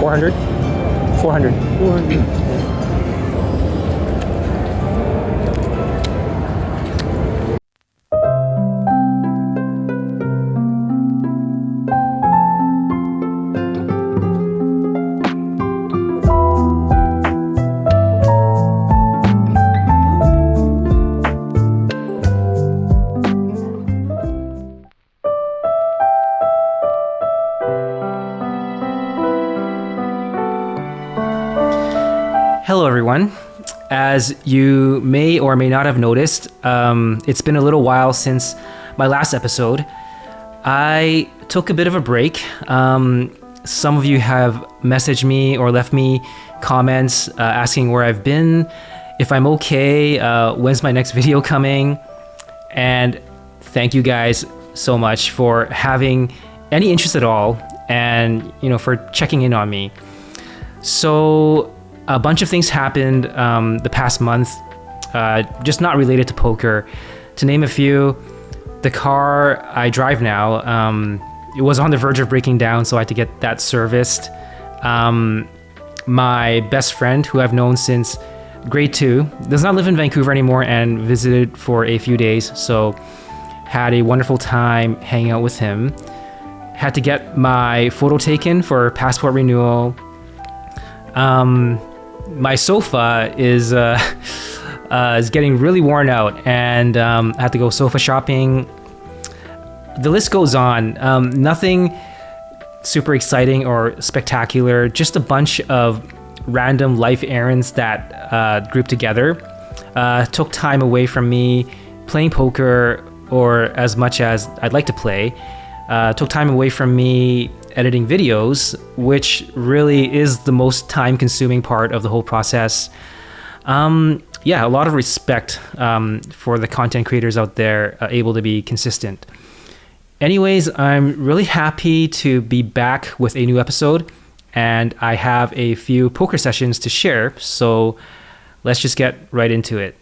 400? 400. 400. Hello, everyone. As you may or may not have noticed, it's been a little while since my last episode. I took a bit of a break. Some of you have messaged me or left me comments asking where I've been, if I'm okay, when's my next video coming, and thank you guys so much for having any interest at all and for checking in on me. So a bunch of things happened the past month, just not related to poker. To name a few, the car I drive now, it was on the verge of breaking down, so I had to get that serviced. My best friend, who I've known since grade 2, does not live in Vancouver anymore and visited for a few days, so had a wonderful time hanging out with him. Had to get my photo taken for passport renewal. My sofa is getting really worn out, and I had to go sofa shopping. The list goes on. Nothing super exciting or spectacular, just a bunch of random life errands that grouped together. Took time away from me playing poker, or as much as I'd like to play. Took time away from me editing videos, which really is the most time-consuming part of the whole process. Yeah, a lot of respect for the content creators out there able to be consistent. Anyways, I'm really happy to be back with a new episode, and I have a few poker sessions to share, so let's just get right into it.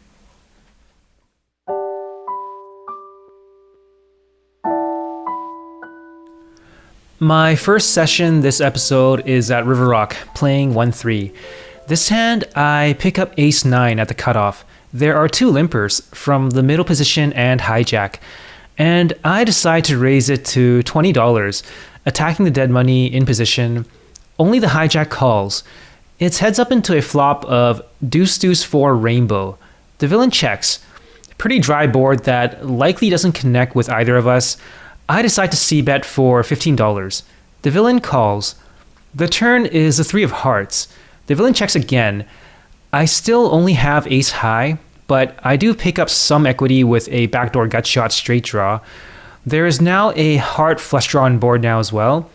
My first session this episode is at River Rock, playing 1-3. This hand, I pick up ace-9 at the cutoff. There are 2 limpers from the middle position and hijack, and I decide to raise it to $20, attacking the dead money in position. Only the hijack calls. It's heads up into a flop of deuce-4 rainbow. The villain checks. Pretty dry board that likely doesn't connect with either of us. I decide to c-bet for $15. The villain calls. The turn is the 3 of hearts. The villain checks again. I still only have ace high, but I do pick up some equity with a backdoor gut shot straight draw. There is now a heart flush draw on board now as well.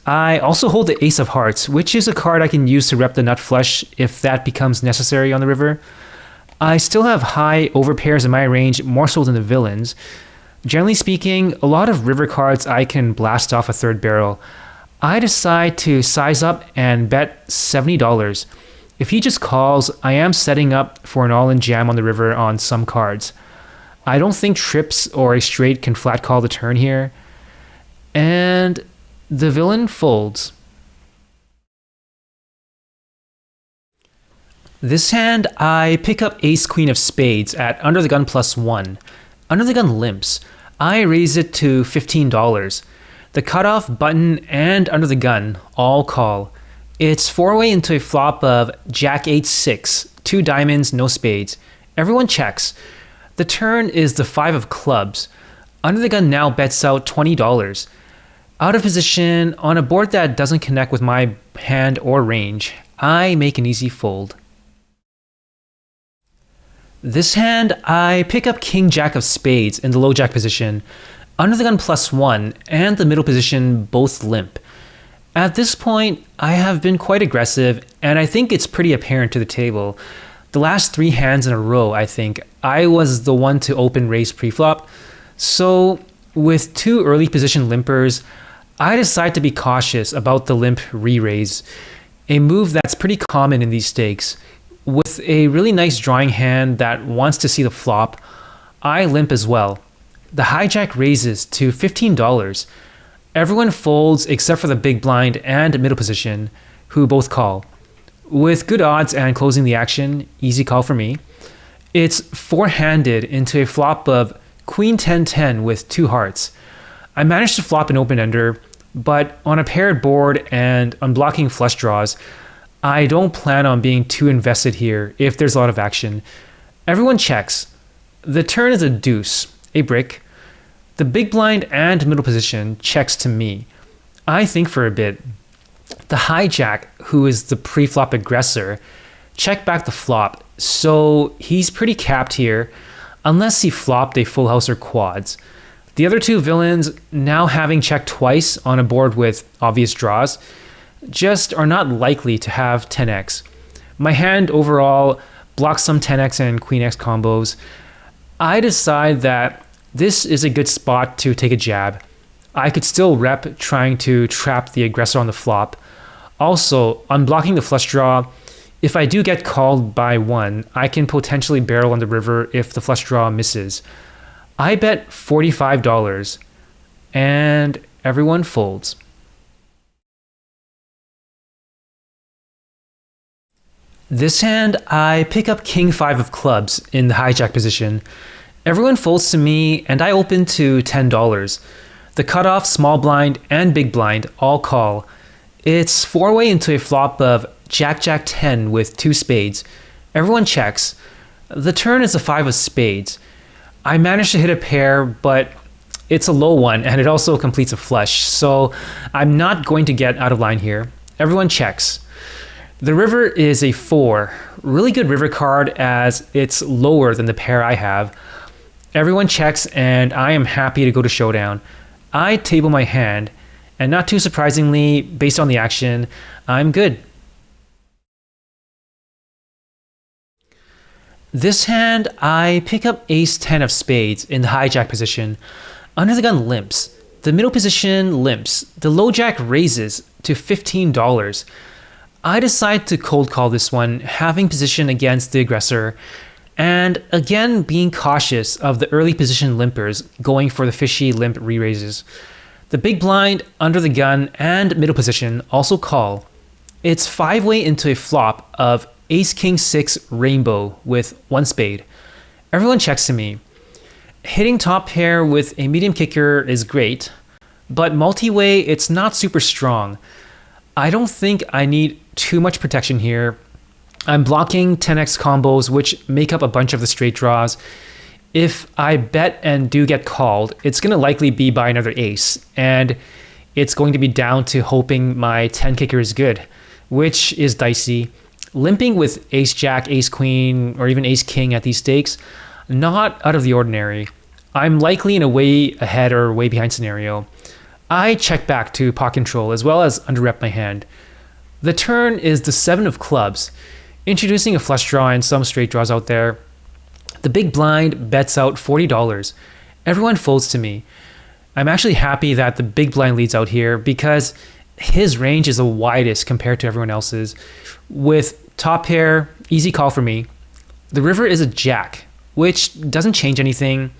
I also hold the ace of hearts, which is a card I can use to rep the nut flush if that becomes necessary on the river. I still have high overpairs in my range, more so than the villains. Generally speaking, a lot of river cards I can blast off a third barrel. I decide to size up and bet $70. If he just calls, I am setting up for an all-in jam on the river on some cards. I don't think trips or a straight can flat call the turn here. And the villain folds. This hand, I pick up ace-queen of spades at under the gun +1. Under the gun limps. I raise it to $15. The cutoff, button, and under the gun all call. It's 4-way into a flop of jack 8-6, 2 diamonds, no spades. Everyone checks. The turn is the 5 of clubs. Under the gun now bets out $20. Out of position, on a board that doesn't connect with my hand or range, I make an easy fold. This hand, I pick up king jack of spades in the low jack position. Under the gun +1 and the middle position both limp. At this point, I have been quite aggressive, and I think it's pretty apparent to the table. The last 3 hands in a row, I think, I was the one to open raise preflop. So with 2 early position limpers, I decide to be cautious about the limp re-raise, a move that's pretty common in these stakes. With a really nice drawing hand that wants to see the flop, I limp as well. The hijack raises to $15. Everyone folds except for the big blind and middle position, who both call. With good odds and closing the action, easy call for me. It's four-handed into a flop of Queen 10-10 with two hearts. I managed to flop an open-ender, but on a paired board and unblocking flush draws, I don't plan on being too invested here if there's a lot of action. Everyone checks. The turn is a deuce, a brick. The big blind and middle position checks to me. I think for a bit. The hijack, who is the pre-flop aggressor, checked back the flop, so he's pretty capped here, unless he flopped a full house or quads. The other two villains, now having checked twice on a board with obvious draws, just are not likely to have 10x. My hand overall blocks some 10x and queen x combos. I decide that this is a good spot to take a jab. I could still rep trying to trap the aggressor on the flop. Also, unblocking the flush draw, if I do get called by one, I can potentially barrel on the river if the flush draw misses. I bet $45, and everyone folds. This hand, I pick up King 5 of clubs in the hijack position. Everyone folds to me, and I open to $10. The cutoff, small blind, and big blind all call. It's four-way into a flop of Jack-Jack-10 with two spades. Everyone checks. The turn is a 5 of spades. I managed to hit a pair, but it's a low one, and it also completes a flush, so I'm not going to get out of line here. Everyone checks. The river is a 4. Really good river card as it's lower than the pair I have. Everyone checks, and I am happy to go to showdown. I table my hand, and not too surprisingly, based on the action, I'm good. This hand, I pick up ace 10 of spades in the hijack position. Under the gun limps. The middle position limps. The low jack raises to $15. I decide to cold call this one, having position against the aggressor, and again being cautious of the early position limpers going for the fishy limp re-raises. The big blind, under the gun, and middle position also call. It's five-way into a flop of ace-king 6 rainbow with one spade. Everyone checks to me. Hitting top pair with a medium kicker is great, but multi-way it's not super strong. I don't think I need too much protection here. I'm blocking 10x combos which make up a bunch of the straight draws. If I bet and do get called, it's going to likely be by another ace, and it's going to be down to hoping my 10 kicker is good, which is dicey. Limping with ace jack, ace queen, or even ace king at these stakes, not out of the ordinary. I'm likely in a way ahead or way behind scenario. I check back to pot control as well as underrep my hand. The turn is the 7 of clubs, introducing a flush draw and some straight draws out there. The big blind bets out $40. Everyone folds to me. I'm actually happy that the big blind leads out here because his range is the widest compared to everyone else's. With top pair, easy call for me. The river is a jack, which doesn't change anything.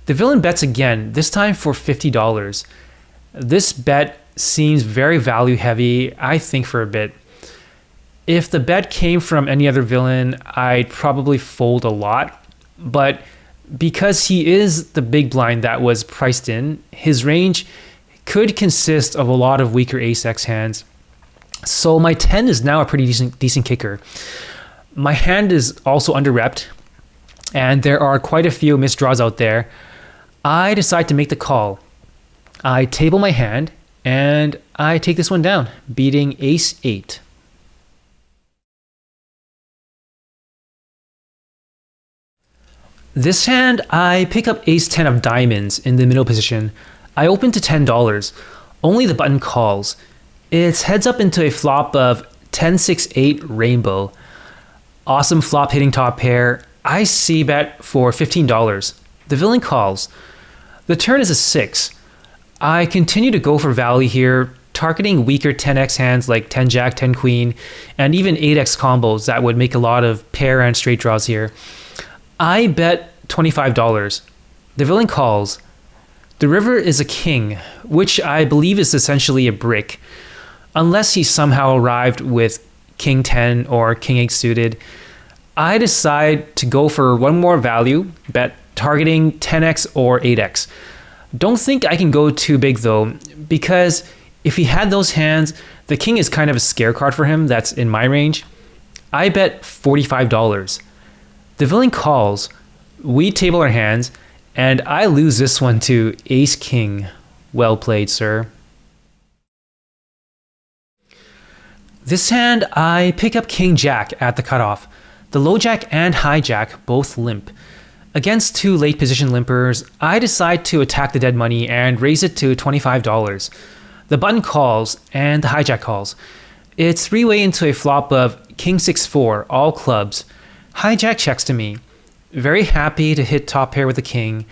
The villain bets again, this time for $50. This bet seems very value heavy, I think, for a bit. If the bet came from any other villain, I'd probably fold a lot, but because he is the big blind that was priced in, his range could consist of a lot of weaker ace-x hands. So my 10 is now a pretty decent kicker. My hand is also under-repped, and there are quite a few missed draws out there. I decide to make the call. I table my hand, and I take this one down, beating ace 8. This hand, I pick up ace 10 of diamonds in the middle position. I open to $10. Only the button calls. It's heads up into a flop of 10-6-8 rainbow. Awesome flop hitting top pair. I c-bet for $15. The villain calls. The turn is a 6. I continue to go for value here, targeting weaker 10x hands like 10 jack, 10 queen, and even 8x combos that would make a lot of pair and straight draws here. I bet $25. The villain calls. The river is a king, which I believe is essentially a brick. unless he somehow arrived with king 10 or king 8 suited. I decide to go for one more value bet, targeting 10x or 8x. Don't think I can go too big though, because if he had those hands, the king is kind of a scare card for him that's in my range. I bet $45. The villain calls, we table our hands, and I lose this one to ace king. Well played, sir. This hand, I pick up king jack at the cutoff. The low jack and high jack both limp. Against two late position limpers, I decide to attack the dead money and raise it to $25. The button calls and the hijack calls. It's three-way into a flop of king 6-4, all clubs. Hijack checks to me. Very happy to hit top pair with the king,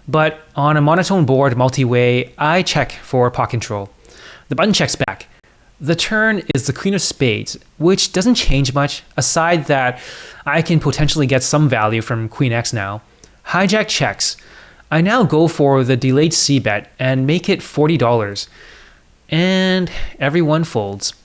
but on a monotone board multi-way, I check for pot control. The button checks back. The turn is the queen of spades, which doesn't change much, aside that I can potentially get some value from queen x now. Hijack checks. I now go for the delayed c-bet and make it $40. And everyone folds.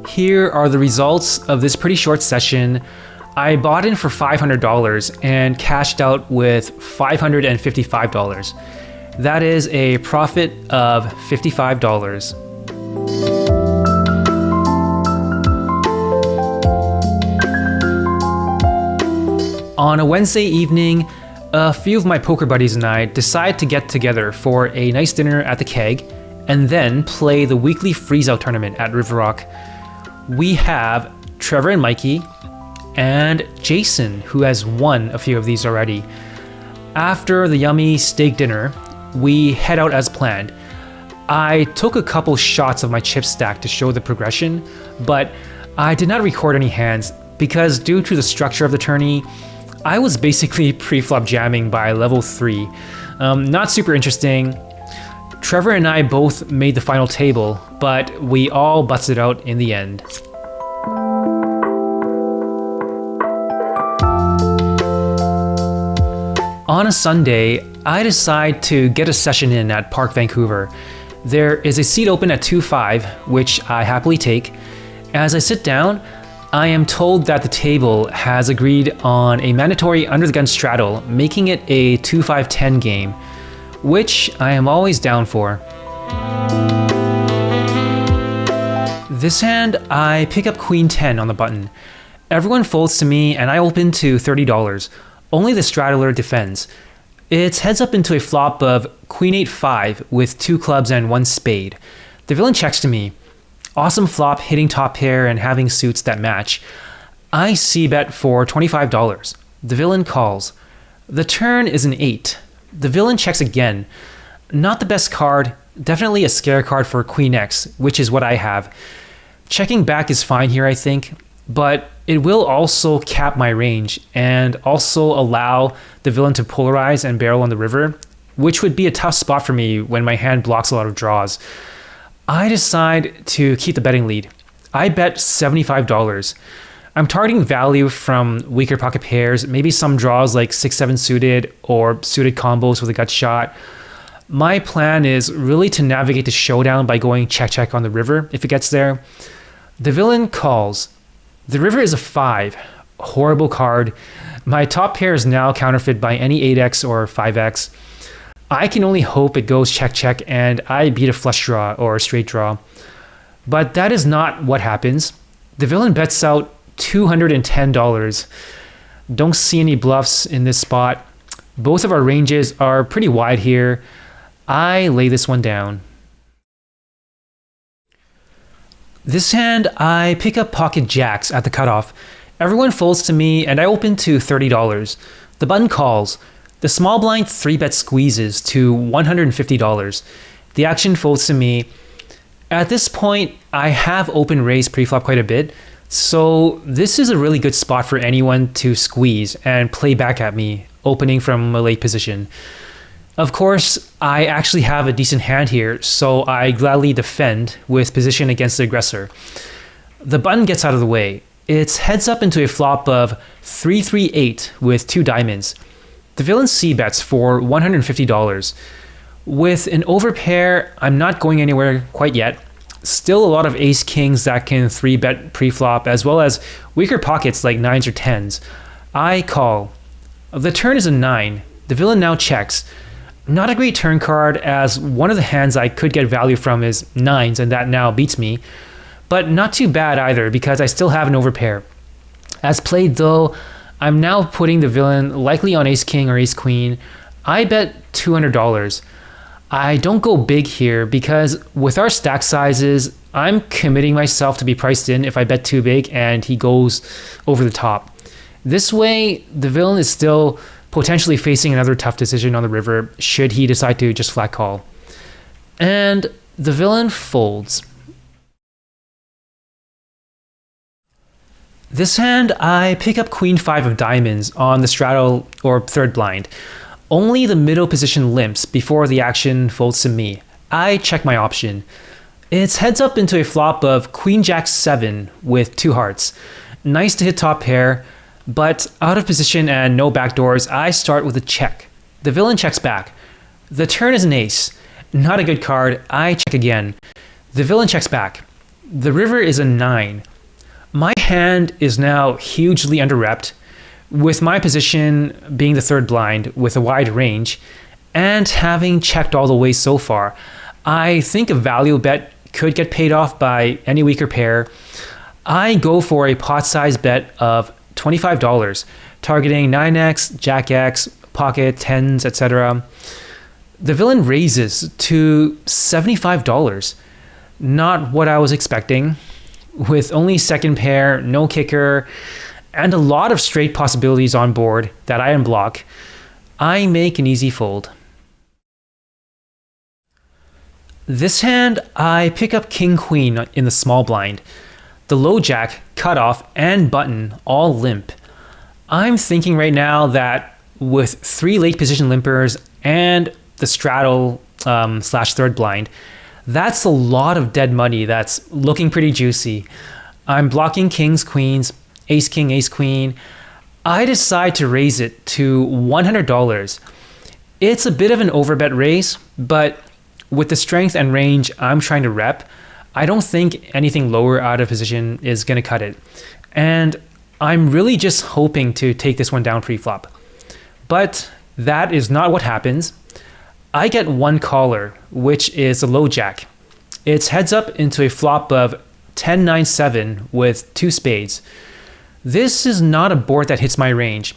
Here are the results of this pretty short session. I bought in for $500 and cashed out with $555. That is a profit of $55. On a Wednesday evening, a few of my poker buddies and I decide to get together for a nice dinner at the Keg and then play the weekly freeze-out tournament at River Rock. We have Trevor and Mikey, and Jason, who has won a few of these already. After the yummy steak dinner, we head out as planned. I took a couple shots of my chip stack to show the progression, but I did not record any hands because due to the structure of the tourney, I was basically pre-flop jamming by level 3. Not super interesting. Trevor and I both made the final table, but we all busted out in the end. On a Sunday, I decide to get a session in at Parq Vancouver. There is a seat open at 2-5, which I happily take. As I sit down, I am told that the table has agreed on a mandatory under the gun straddle, making it a 2-5-10 game, which I am always down for. This hand, I pick up queen 10 on the button. Everyone folds to me and I open to $30. Only the straddler defends. It's heads up into a flop of queen 8-5 with 2 clubs and 1 spade. The villain checks to me. Awesome flop, hitting top pair and having suits that match. I c-bet for $25. The villain calls. The turn is an 8. The villain checks again. Not the best card, definitely a scare card for queen x, which is what I have. Checking back is fine here, I think, but it will also cap my range and also allow the villain to polarize and barrel on the river, which would be a tough spot for me when my hand blocks a lot of draws. I decide to keep the betting lead. I bet $75. I'm targeting value from weaker pocket pairs, maybe some draws like 6-7 suited or suited combos with a gut shot. My plan is really to navigate the showdown by going check-check on the river if it gets there. The villain calls. The river is a 5. Horrible card. My top pair is now counterfeit by any 8x or 5x. I can only hope it goes check-check and I beat a flush draw or a straight draw. But that is not what happens. The villain bets out $210. Don't see any bluffs in this spot. Both of our ranges are pretty wide here. I lay this one down. This hand, I pick up pocket jacks at the cutoff. Everyone folds to me and I open to $30. The button calls. The small blind 3-bet squeezes to $150. The action folds to me. At this point, I have open raised preflop quite a bit, so this is a really good spot for anyone to squeeze and play back at me, opening from a late position. Of course, I actually have a decent hand here, so I gladly defend with position against the aggressor. The button gets out of the way. It's heads up into a flop of 3-3-8 with 2 diamonds. The villain c-bets for $150. With an overpair, I'm not going anywhere quite yet. Still a lot of ace-kings that can 3-bet pre-flop, as well as weaker pockets like 9s or 10s. I call. The turn is a 9. The villain now checks. Not a great turn card, as one of the hands I could get value from is 9s, and that now beats me. But not too bad either, because I still have an overpair. As played though, I'm now putting the villain likely on ace-king or ace-queen. I bet $200. I don't go big here, because with our stack sizes, I'm committing myself to be priced in if I bet too big and he goes over the top. This way, the villain is still potentially facing another tough decision on the river should he decide to just flat call. And the villain folds. This hand, I pick up queen 5 of diamonds on the straddle or third blind. Only the middle position limps before the action folds to me. I check my option. It's heads up into a flop of queen jack 7 with 2 hearts. Nice to hit top pair, but out of position and no backdoors, I start with a check. The villain checks back. The turn is an ace. Not a good card. I check again. The villain checks back. The river is a 9. My hand is now hugely under-repped, with my position being the third blind with a wide range, and having checked all the way so far. I think a value bet could get paid off by any weaker pair. I go for a pot size bet of $25, targeting 9x, jack x, pocket, 10s, etc. The villain raises to $75. Not what I was expecting. With only second pair, no kicker, and a lot of straight possibilities on board that I unblock, I make an easy fold. This hand, I pick up king-queen in the small blind. The low jack, cutoff, and button all limp. I'm thinking right now that with 3 late position limpers and the straddle slash third blind, that's a lot of dead money that's looking pretty juicy. I'm blocking kings, queens, ace king, ace queen. I decide to raise it to $100. It's a bit of an overbet raise, but with the strength and range I'm trying to rep, I don't think anything lower out of position is going to cut it. And I'm really just hoping to take this one down pre-flop. But that is not what happens. I get one caller, which is a low jack. It's heads up into a flop of 10-9-7 with 2 spades. This is not a board that hits my range.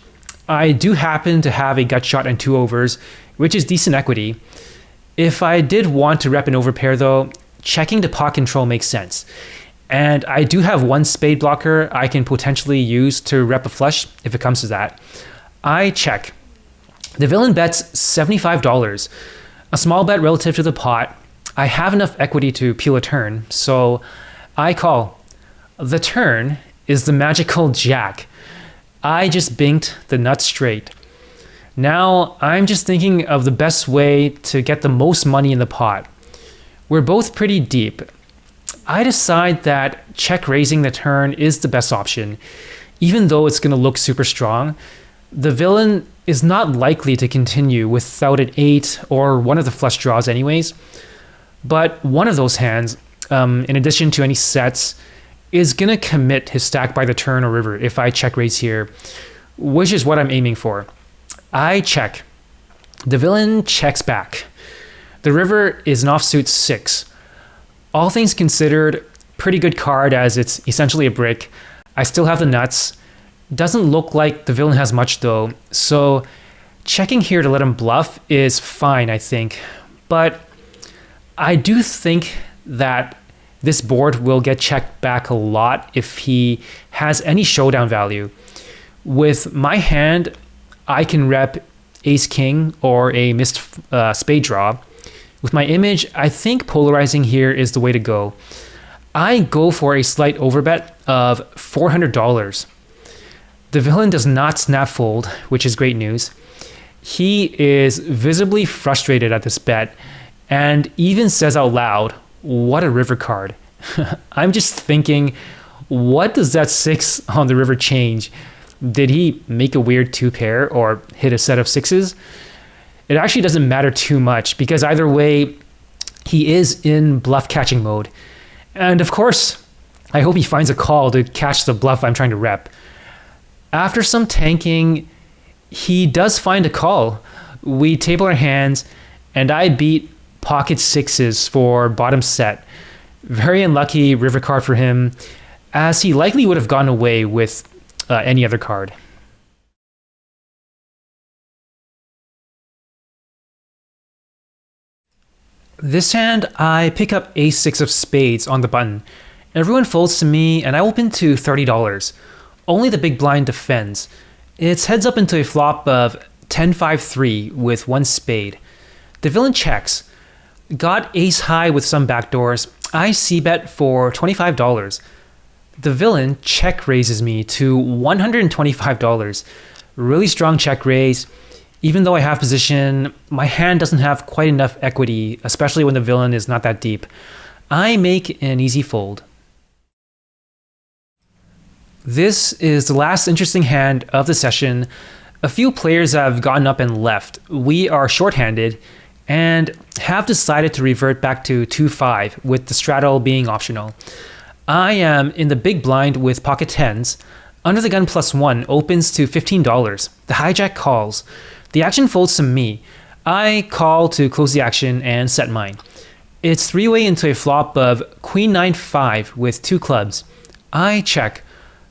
I do happen to have a gut shot and 2 overs, which is decent equity. If I did want to rep an overpair though, checking to pot control makes sense. And I do have one spade blocker I can potentially use to rep a flush if it comes to that. I check. The villain bets $75. A small bet relative to the pot. I have enough equity to peel a turn, so I call. The turn is the magical jack. I just binked the nuts straight. Now I'm just thinking of the best way to get the most money in the pot. We're both pretty deep. I decide that check raising the turn is the best option. Even though it's going to look super strong, the villain is not likely to continue without an 8 or one of the flush draws anyways. But one of those hands, in addition to any sets, is going to commit his stack by the turn or river if I check raise here, which is what I'm aiming for. I check. The villain checks back. The river is an offsuit 6. All things considered, pretty good card as it's essentially a brick. I still have the nuts. Doesn't look like the villain has much though, so checking here to let him bluff is fine, I think. But I do think that this board will get checked back a lot if he has any showdown value. With my hand, I can rep ace king or a missed spade draw. With my image, I think polarizing here is the way to go. I go for a slight overbet of $400. The villain does not snap fold, which is great news. He is visibly frustrated at this bet and even says out loud, "What a river card." I'm just thinking, what does that 6 on the river change? Did he make a weird 2-pair or hit a set of 6s? It actually doesn't matter too much because either way, he is in bluff catching mode. And of course, I hope he finds a call to catch the bluff I'm trying to rep. After some tanking, he does find a call. We table our hands and I beat pocket 6s for bottom set. Very unlucky river card for him, as he likely would have gotten away with any other card. This hand, I pick up ace-6 of spades on the button. Everyone folds to me and I open to $30. Only the big blind defends. It's heads up into a flop of 10-5-3 with 1 spade. The villain checks. Got ace high with some backdoors. I c-bet for $25. The villain check raises me to $125. Really strong check raise. Even though I have position, my hand doesn't have quite enough equity, especially when the villain is not that deep. I make an easy fold. This is the last interesting hand of the session. A few players have gotten up and left. We are shorthanded and have decided to revert back to 2-5 with the straddle being optional. I am in the big blind with pocket 10s. Under the gun +1 opens to $15. The hijack calls. The action folds to me. I call to close the action and set mine. It's 3-way into a flop of queen 9-5 with 2 clubs. I check.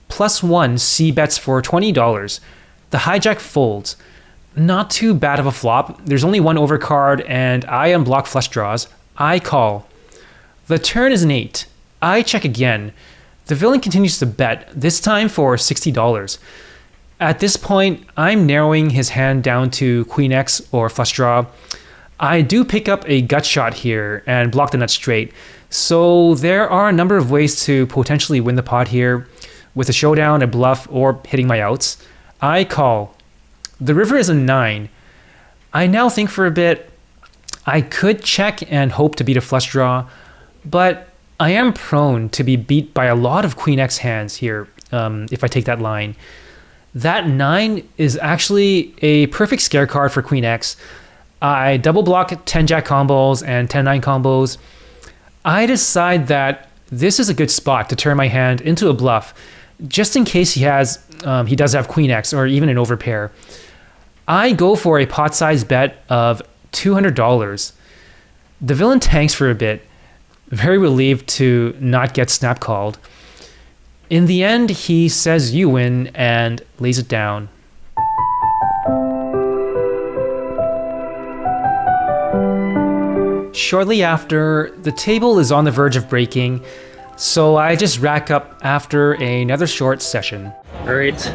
+1 c-bets for $20. The hijack folds. Not too bad of a flop. There's only 1 overcard and I unblock flush draws. I call. The turn is an 8. I check again. The villain continues to bet, this time for $60. At this point, I'm narrowing his hand down to queen X or flush draw. I do pick up a gut shot here and block the nut straight. So there are a number of ways to potentially win the pot here, with a showdown, a bluff, or hitting my outs. I call. The river is a 9. I now think for a bit. I could check and hope to beat a flush draw, but I am prone to be beat by a lot of queen X hands here if I take that line. That 9 is actually a perfect scare card for queen X. I double block 10-jack combos and 10-9 combos. I decide that this is a good spot to turn my hand into a bluff, just in case he does have queen X or even an overpair. I go for a pot size bet of $200. The villain tanks for a bit, very relieved to not get snap called. In the end, he says you win and lays it down. Shortly after, the table is on the verge of breaking, so I just rack up after another short session. Alright,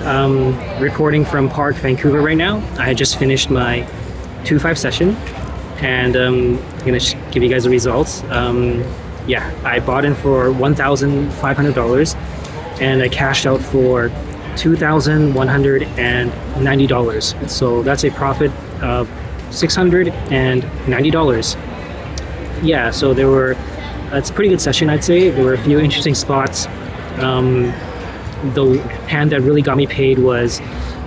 recording from Parq Vancouver right now. I just finished my 2-5 session and I'm gonna give you guys the results. I bought in for $1,500 and I cashed out for $2,190. So that's a profit of $690. Yeah, so it's a pretty good session, I'd say. There were a few interesting spots. The hand that really got me paid was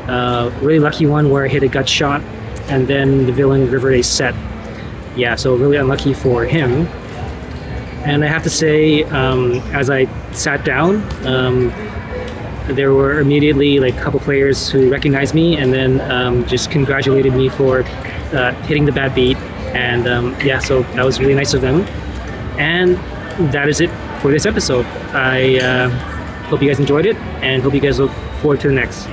a really lucky one where I hit a gut shot and then the villain rivered a set. Yeah, so really unlucky for him. And I have to say, as I sat down, there were immediately like a couple players who recognized me and then just congratulated me for hitting the bad beat. And so that was really nice of them. And that is it for this episode. I hope you guys enjoyed it and hope you guys look forward to the next.